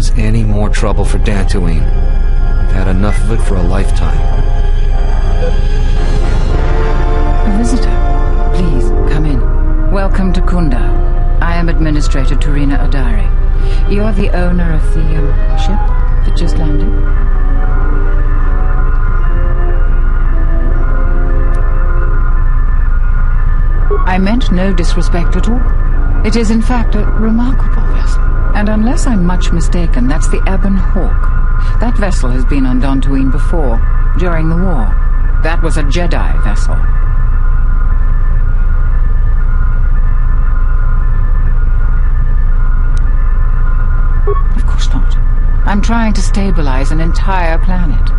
cause any more trouble for Dantooine. We've had enough of it for a lifetime. A visitor. Please, come in. Welcome to Kunda. I am Administrator Terena Adare. You're the owner of the ship that just landed? I meant no disrespect at all. It is in fact a remarkable vessel. And unless I'm much mistaken, that's the Ebon Hawk. That vessel has been on Dantooine before, during the war. That was a Jedi vessel. Of course not. I'm trying to stabilize an entire planet.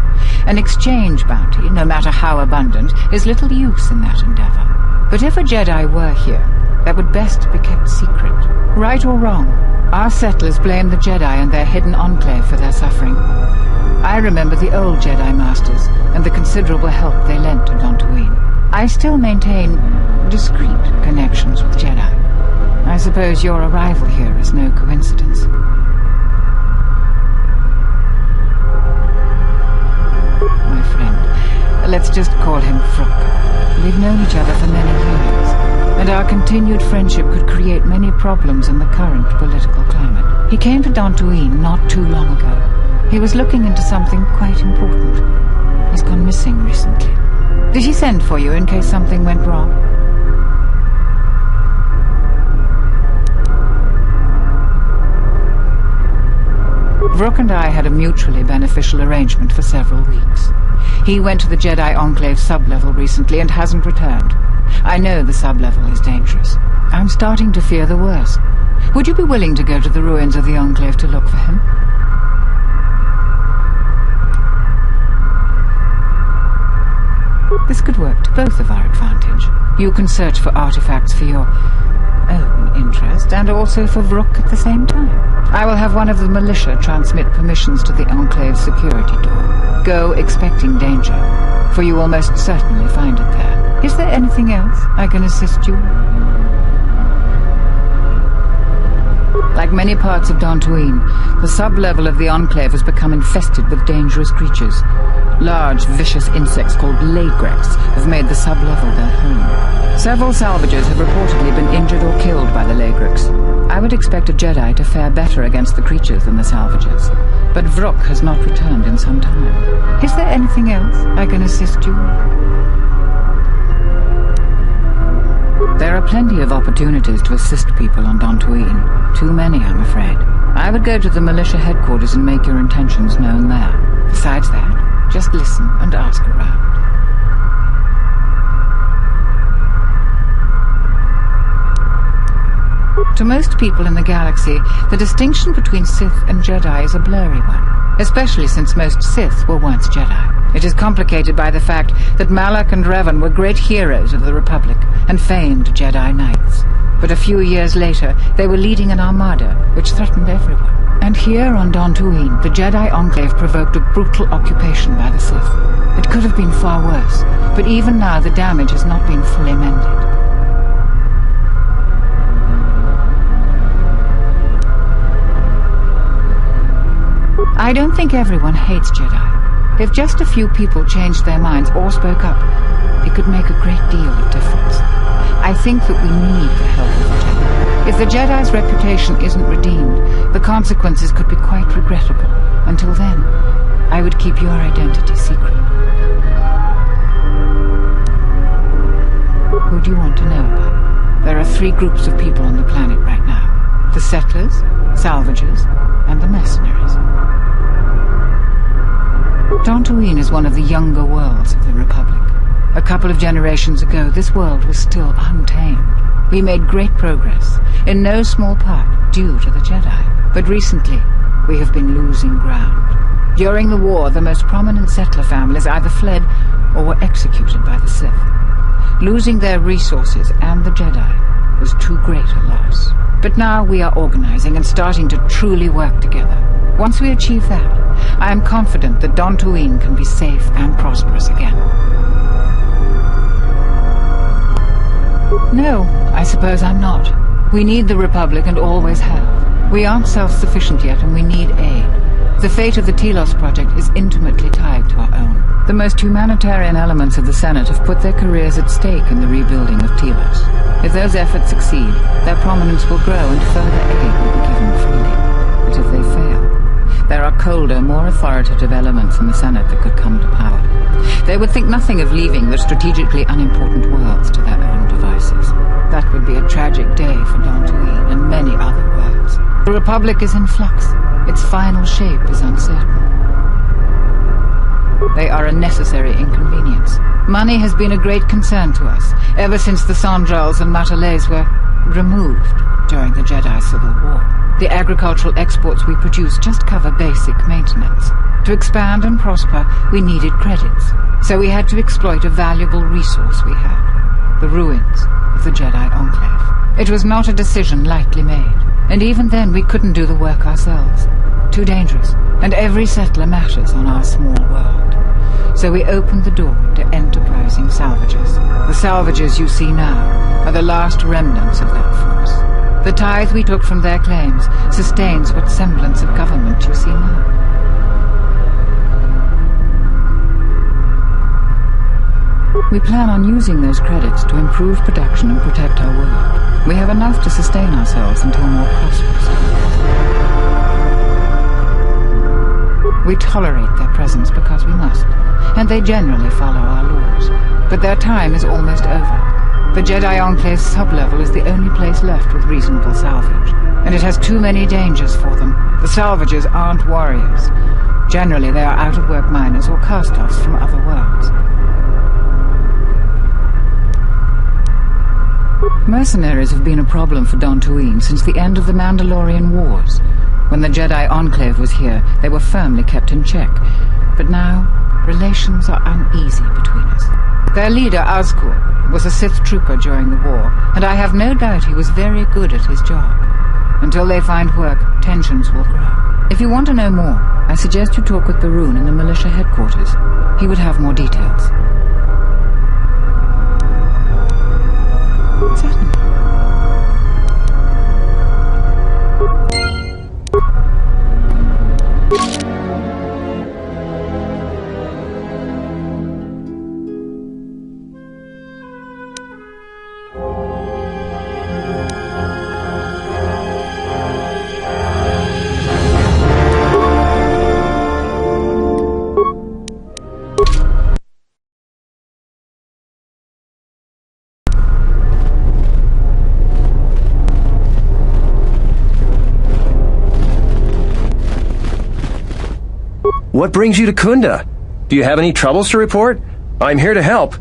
An exchange bounty, no matter how abundant, is little use in that endeavor. But if a Jedi were here, that would best be kept secret. Right or wrong, our settlers blame the Jedi and their hidden enclave for their suffering. I remember the old Jedi Masters and the considerable help they lent to Dantooine. I still maintain discreet connections with Jedi. I suppose your arrival here is no coincidence. My friend, let's just call him Vrook. We've known each other for many years, and our continued friendship could create many problems in the current political climate. He came to Dantooine not too long ago. He was looking into something quite important. He's gone missing recently. Did he send for you in case something went wrong? Vrook and I had a mutually beneficial arrangement for several weeks. He went to the Jedi Enclave sublevel recently and hasn't returned. I know the sublevel is dangerous. I'm starting to fear the worst. Would you be willing to go to the ruins of the Enclave to look for him? This could work to both of our advantage. You can search for artifacts for your own interest, and also for Vrook at the same time. I will have one of the Militia transmit permissions to the Enclave's security door. Go expecting danger, for you will most certainly find it there. Is there anything else I can assist you? Like many parts of Dantooine, the sub-level of the Enclave has become infested with dangerous creatures. Large, vicious insects called Lagrex have made the sub-level their home. Several salvagers have reportedly been injured or killed by the Lagrex. I would expect a Jedi to fare better against the creatures than the salvagers, but Vrook has not returned in some time. Is there anything else I can assist you? There are plenty of opportunities to assist people on Dantooine. Too many, I'm afraid. I would go to the Militia headquarters and make your intentions known there. Besides that, just listen and ask around. To most people in the galaxy, the distinction between Sith and Jedi is a blurry one, especially since most Sith were once Jedi. It is complicated by the fact that Malak and Revan were great heroes of the Republic and famed Jedi Knights. But a few years later, they were leading an armada which threatened everyone. And here on Dantooine, the Jedi Enclave provoked a brutal occupation by the Sith. It could have been far worse, but even now the damage has not been fully mended. I don't think everyone hates Jedi. If just a few people changed their minds or spoke up, it could make a great deal of difference. I think that we need the help of the Jedi. If the Jedi's reputation isn't redeemed, the consequences could be quite regrettable. Until then, I would keep your identity secret. Who do you want to know about? There are 3 groups of people on the planet right now. The settlers, salvagers, and the mercenaries. Dantooine is one of the younger worlds of the Republic. A couple of generations ago, this world was still untamed. We made great progress, in no small part due to the Jedi. But recently, we have been losing ground. During the war, the most prominent settler families either fled or were executed by the Sith. Losing their resources and the Jedi was too great a loss. But now we are organizing and starting to truly work together. Once we achieve that, I am confident that Dantooine can be safe and prosperous again. No, I suppose I'm not. We need the Republic and always have. We aren't self-sufficient yet, and we need aid. The fate of the Telos project is intimately tied to our own. The most humanitarian elements of the Senate have put their careers at stake in the rebuilding of Telos. If those efforts succeed, their prominence will grow and further aid will be given freely. But if they fail, there are colder, more authoritative elements in the Senate that could come to power. They would think nothing of leaving the strategically unimportant worlds to their own devices. That would be a tragic day for Dantooine and many other worlds. The Republic is in flux. Its final shape is uncertain. They are a necessary inconvenience. Money has been a great concern to us, ever since the Sandrals and Matalays were removed during the Jedi Civil War. The agricultural exports we produce just cover basic maintenance. To expand and prosper, we needed credits, so we had to exploit a valuable resource we had, the ruins of the Jedi Enclave. It was not a decision lightly made, and even then we couldn't do the work ourselves. Too dangerous, and every settler matters on our small world. So we opened the door to enterprising salvagers. The salvagers you see now are the last remnants of that force. The tithe we took from their claims sustains what semblance of government you see now. We plan on using those credits to improve production and protect our world. We have enough to sustain ourselves until more prosperous times. We tolerate their presence because we must, and they generally follow our laws. But their time is almost over. The Jedi Enclave's sublevel is the only place left with reasonable salvage, and it has too many dangers for them. The salvagers aren't warriors. Generally, they are out-of-work miners or cast-offs from other worlds. Mercenaries have been a problem for Dantooine since the end of the Mandalorian Wars. When the Jedi Enclave was here, they were firmly kept in check. But now, relations are uneasy between us. Their leader, Azkur, was a Sith trooper during the war, and I have no doubt he was very good at his job. Until they find work, tensions will grow. If you want to know more, I suggest you talk with Berrun in the Militia headquarters. He would have more details. Certainly. What brings you to Kunda? Do you have any troubles to report? I'm here to help.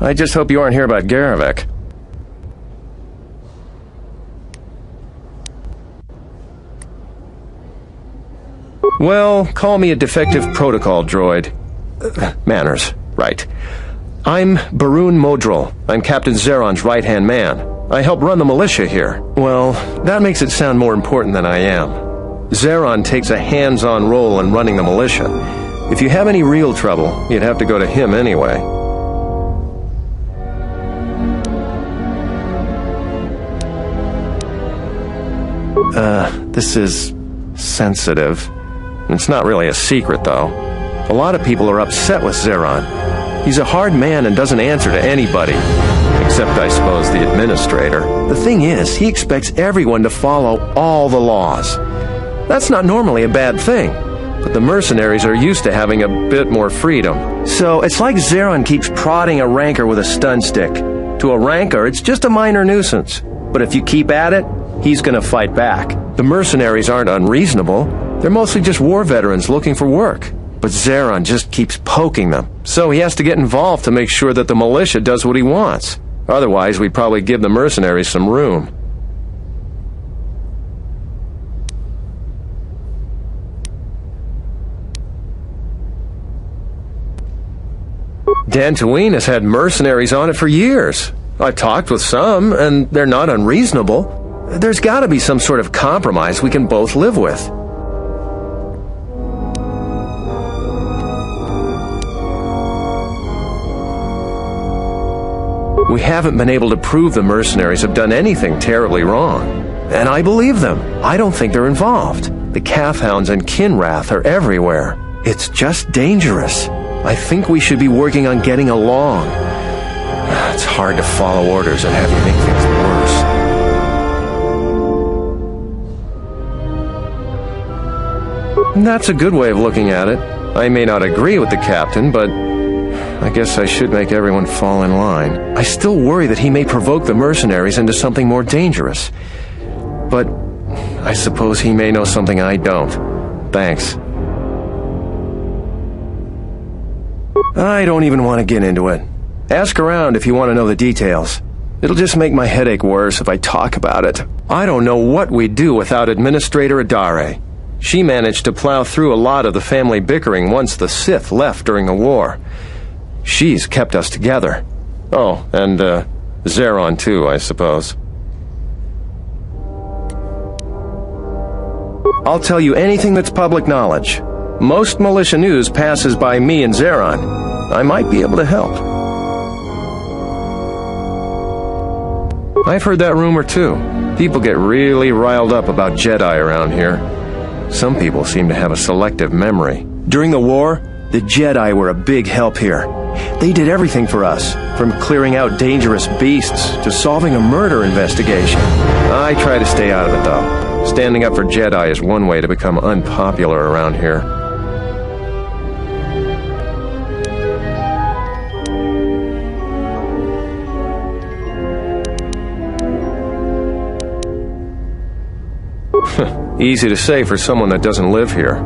I just hope you aren't here about Garavek. Well, call me a defective protocol droid. Manners, right. I'm Berrun Modril. I'm Captain Zeron's right-hand man. I help run the militia here. Well, that makes it sound more important than I am. Zherron takes a hands-on role in running the militia. If you have any real trouble, you'd have to go to him anyway. This is sensitive. It's not really a secret, though. A lot of people are upset with Zherron. He's a hard man and doesn't answer to anybody. Except, I suppose, the Administrator. The thing is, he expects everyone to follow all the laws. That's not normally a bad thing, but the mercenaries are used to having a bit more freedom. So it's like Zeron keeps prodding a rancor with a stun stick. To a rancor, it's just a minor nuisance. But if you keep at it, he's gonna fight back. The mercenaries aren't unreasonable. They're mostly just war veterans looking for work. But Zherron just keeps poking them. So he has to get involved to make sure that the militia does what he wants. Otherwise, we'd probably give the mercenaries some room. Dantooine has had mercenaries on it for years. I've talked with some, and they're not unreasonable. There's gotta be some sort of compromise we can both live with. We haven't been able to prove the mercenaries have done anything terribly wrong. And I believe them. I don't think they're involved. The calf hounds and Kinrath are everywhere. It's just dangerous. I think we should be working on getting along. It's hard to follow orders and have you make things worse. That's a good way of looking at it. I may not agree with the captain, but I guess I should make everyone fall in line. I still worry that he may provoke the mercenaries into something more dangerous. But I suppose he may know something I don't. Thanks. I don't even want to get into it. Ask around if you want to know the details. It'll just make my headache worse if I talk about it. I don't know what we'd do without Administrator Adare. She managed to plow through a lot of the family bickering once the Sith left during the war. She's kept us together. Oh, and Zeron too, I suppose. I'll tell you anything that's public knowledge. Most militia news passes by me and Zheron. I might be able to help. I've heard that rumor too. People get really riled up about Jedi around here. Some people seem to have a selective memory. During the war, the Jedi were a big help here. They did everything for us, from clearing out dangerous beasts to solving a murder investigation. I try to stay out of it though. Standing up for Jedi is one way to become unpopular around here. Easy to say for someone that doesn't live here.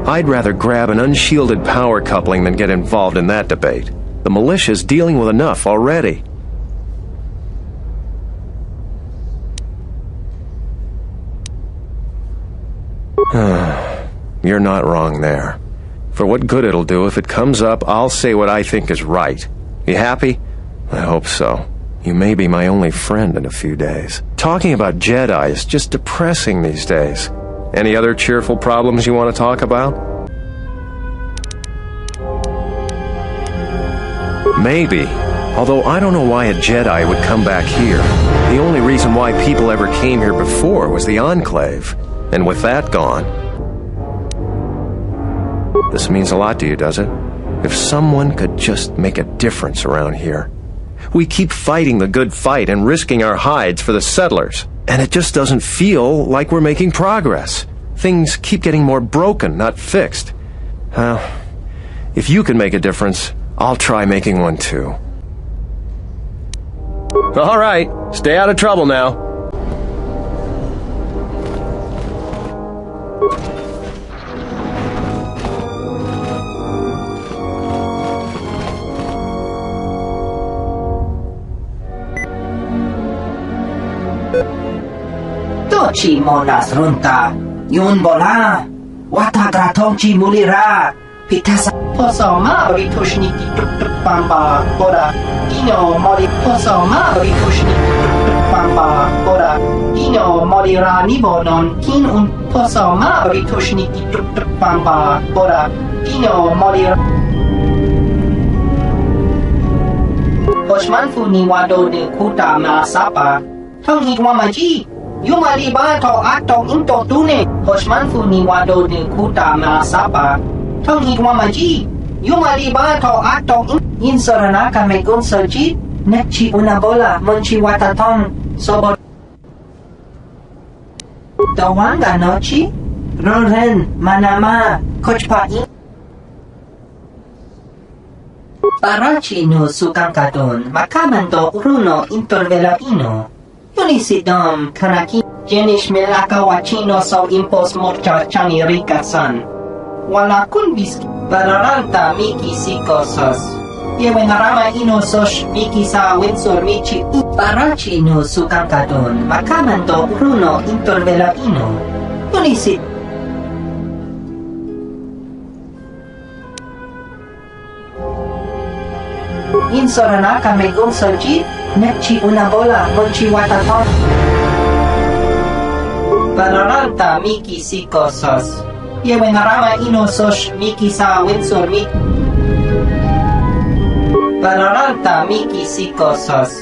I'd rather grab an unshielded power coupling than get involved in that debate. The militia's dealing with enough already. You're not wrong there. For what good it'll do, if it comes up, I'll say what I think is right. You happy? I hope so. You may be my only friend in a few days. Talking about Jedi is just depressing these days. Any other cheerful problems you want to talk about? Maybe. Although I don't know why a Jedi would come back here. The only reason why people ever came here before was the Enclave. And with that gone... This means a lot to you, does it? If someone could just make a difference around here. We keep fighting the good fight and risking our hides for the settlers. And it just doesn't feel like we're making progress. Things keep getting more broken, not fixed. Well, if you can make a difference, I'll try making one too. All right, stay out of trouble now. Chi monas runta, yun bola, wata gratong chi mulira, pitasa posoma ritushni pamba bora, dino mori posoma ritushni pamba bora, dino morira nibonon kin un posoma ritushni pamba bora, dino morira. Osmanfu ni wado de kuta masapa, tong hitwamaji. Yumaliba to atong into tune, Osmanfu ni wado de kuta masapa. Tong hitwamaji, Yumaliba to atong in soranaka megun soji, nekchi una bola, monchi watatong, sobo. Dawanga nochi, Roren, Manama, Kochpa in. Parachi no sukangkadon, makamanto uruno intervela ino. Unisidom kanaki jenish melaka wachino so impos morcha chani rikasan. Wala kun biski bararanta miki sikosos. Yewenarama ino sosh miki sa winsor michi parachi no sukangkadon makamanto runo intervela ino. Unisid Insoranaka megun soji nekchi una bola monchi watatong. Bararanta miki sikosos. Yewenarama ino sosh miki sa winsor miki. Bararanta miki sikosos.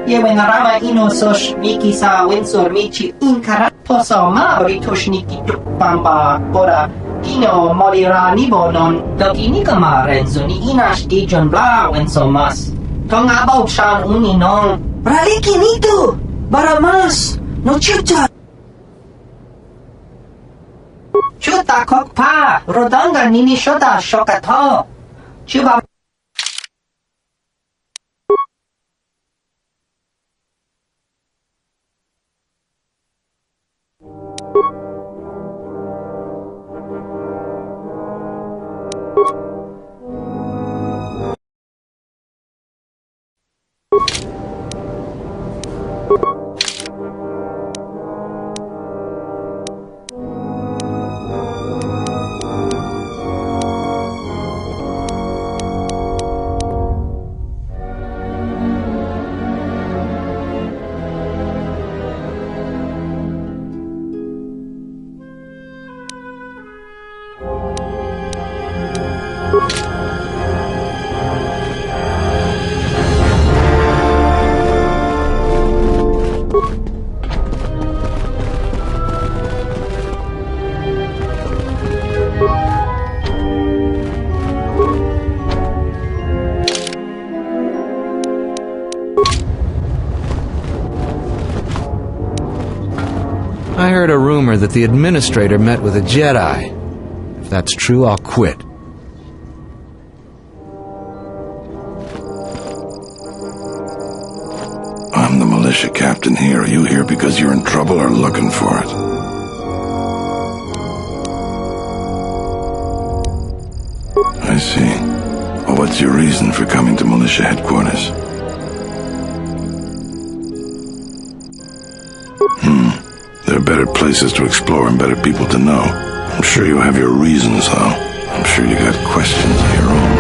Yewenarama ino sosh miki sa winsor michi inkara poso ma oritosh niki pamba ora ino morira nibo non doki nikama renzo ni inash di John Bla wenso mas. Tonga bau shan uni non. Raliki nito! Baramas! No chuta! Chuta kokpa! Rodonga nini shoda shokato! Chuba... I heard a rumor that the Administrator met with a Jedi. If that's true, I'll quit. I'm the militia captain here. Are you here because you're in trouble or looking for it? I see. Well, what's your reason for coming to militia headquarters? There are better places to explore and better people to know. I'm sure you have your reasons, though. I'm sure you got questions of your own.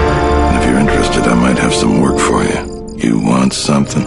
And if you're interested, I might have some work for you. You want something?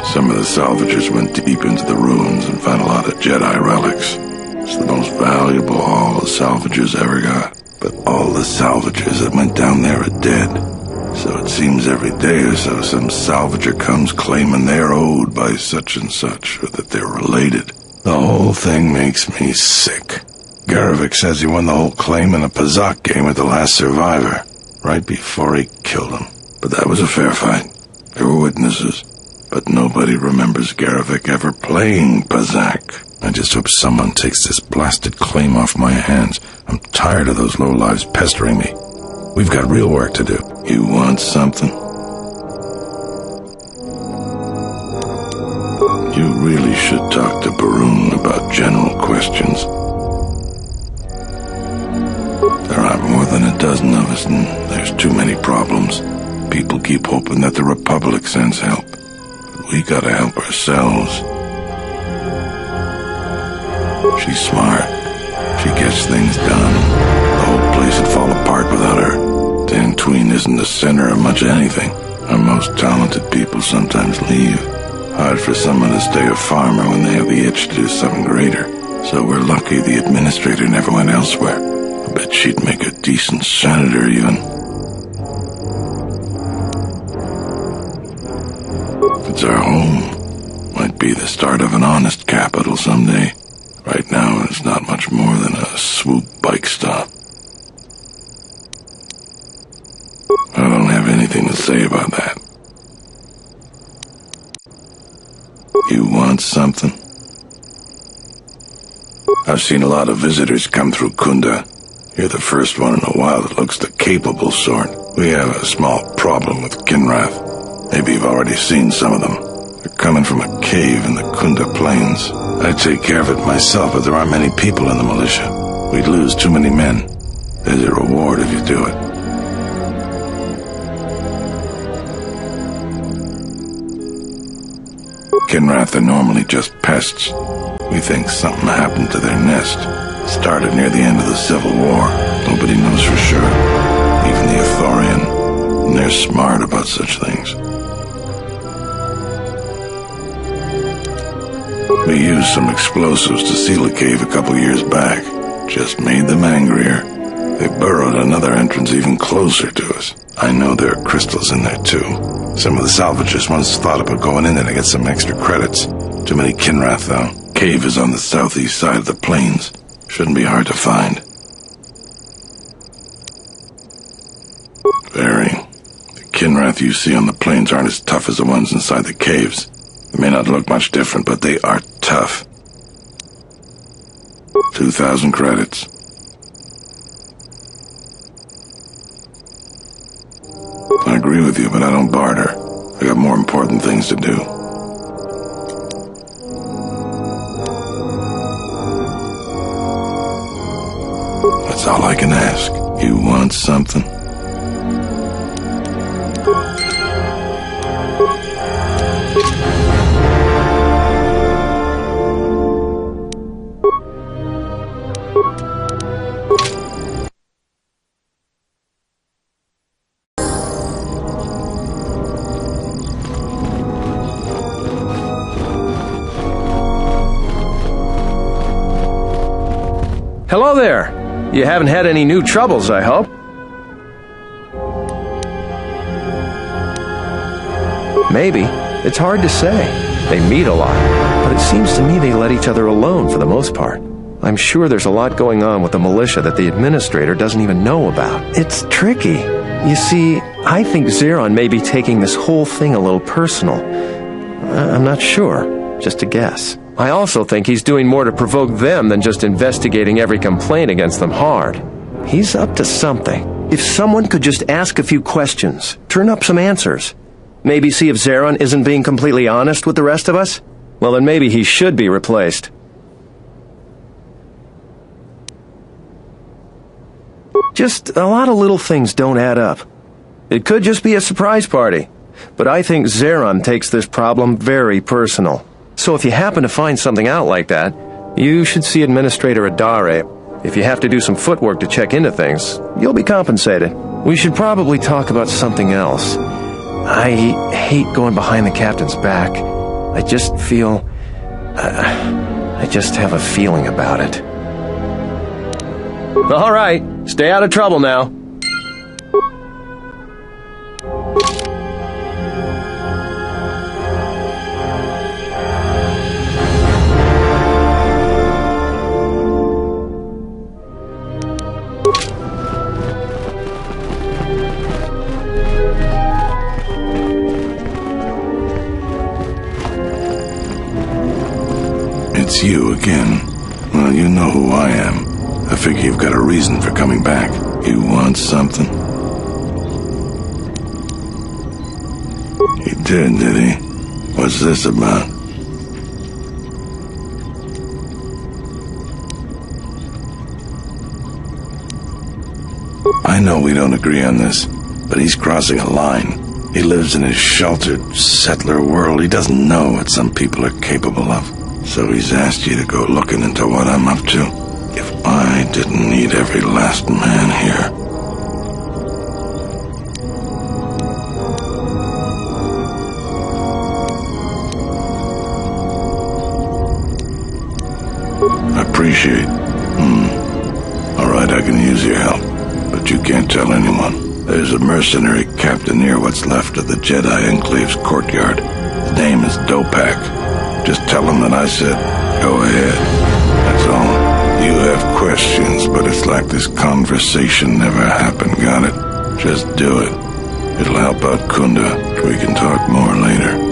Some of the salvagers went deep into the ruins and found a lot of Jedi relics. It's the most valuable haul the salvagers ever got. But all the salvagers that went down there are dead. So it seems every day or so some salvager comes claiming they're owed by such and such, or that they're related. The whole thing makes me sick. Garrovick says he won the whole claim in a Pazak game with the last survivor, right before he killed him. But that was a fair fight. There were witnesses. But nobody remembers Garrovick ever playing Pazak. I just hope someone takes this blasted claim off my hands. I'm tired of those lowlives pestering me. We've got real work to do. You want something? You really should talk to Berrun about general questions. There aren't more than a dozen of us, and there's too many problems. People keep hoping that the Republic sends help. But we gotta help ourselves. She's smart. She gets things done. The whole place would fall apart without her. Dantooine isn't the center of much anything. Our most talented people sometimes leave. Hard for someone to stay a farmer when they have the itch to do something greater. So we're lucky the Administrator never went elsewhere. I bet she'd make a decent senator, even. If it's our home, might be the start of an honest capital someday. Right now, it's not much more than a swoop bike stop. I don't have anything to say about that. You want something? I've seen a lot of visitors come through Kunda. You're the first one in a while that looks the capable sort. We have a small problem with Kinrath. Maybe you've already seen some of them. They're coming from a cave in the Kunda Plains. I'd take care of it myself, but there aren't many people in the militia. We'd lose too many men. There's a reward if you do it. Kinrath are normally just pests. We think something happened to their nest. Started near the end of the Civil War. Nobody knows for sure. Even the Authorian. And they're smart about such things. We used some explosives to seal a cave a couple years back. Just made them angrier. They burrowed another entrance even closer to us. I know there are crystals in there, too. Some of the salvagers once thought about going in there to get some extra credits. Too many Kinrath, though. Cave is on the southeast side of the plains. Shouldn't be hard to find. Very. The Kinrath you see on the plains aren't as tough as the ones inside the caves. They may not look much different, but they are tough. 2,000 credits. I agree with you, but I don't barter. I got more important things to do. That's all I can ask. You want something? Hello there. You haven't had any new troubles, I hope? Maybe. It's hard to say. They meet a lot, but it seems to me they let each other alone for the most part. I'm sure there's a lot going on with the militia that the Administrator doesn't even know about. It's tricky. You see, I think Zeron may be taking this whole thing a little personal. I'm not sure. Just a guess. I also think he's doing more to provoke them than just investigating every complaint against them hard. He's up to something. If someone could just ask a few questions, turn up some answers, maybe see if Zherron isn't being completely honest with the rest of us, well then maybe he should be replaced. Just a lot of little things don't add up. It could just be a surprise party, but I think Zherron takes this problem very personal. So if you happen to find something out like that, you should see Administrator Adare. If you have to do some footwork to check into things, you'll be compensated. We should probably talk about something else. I hate going behind the captain's back. I just feel... I just have a feeling about it. All right, stay out of trouble now. It's you again. Well, you know who I am. I figure you've got a reason for coming back. You want something? He did he? What's this about? I know we don't agree on this, but he's crossing a line. He lives in his sheltered, settler world. He doesn't know what some people are capable of. So he's asked you to go looking into what I'm up to. If I didn't need every last man here... Appreciate. All right, I can use your help. But you can't tell anyone. There's a mercenary captain near what's left of the Jedi Enclave's courtyard. His name is Dopak. Just tell him that I said, go ahead. That's all. You have questions, but it's like this conversation never happened, got it? Just do it. It'll help out Kunda. We can talk more later.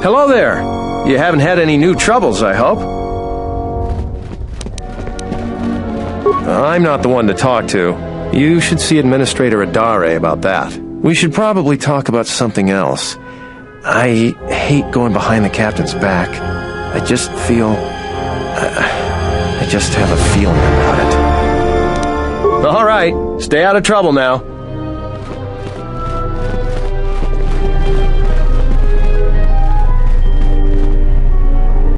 Hello there. You haven't had any new troubles, I hope? I'm not the one to talk to. You should see Administrator Adare about that. We should probably talk about something else. I hate going behind the captain's back. I just feel... I just have a feeling about it. All right, stay out of trouble now.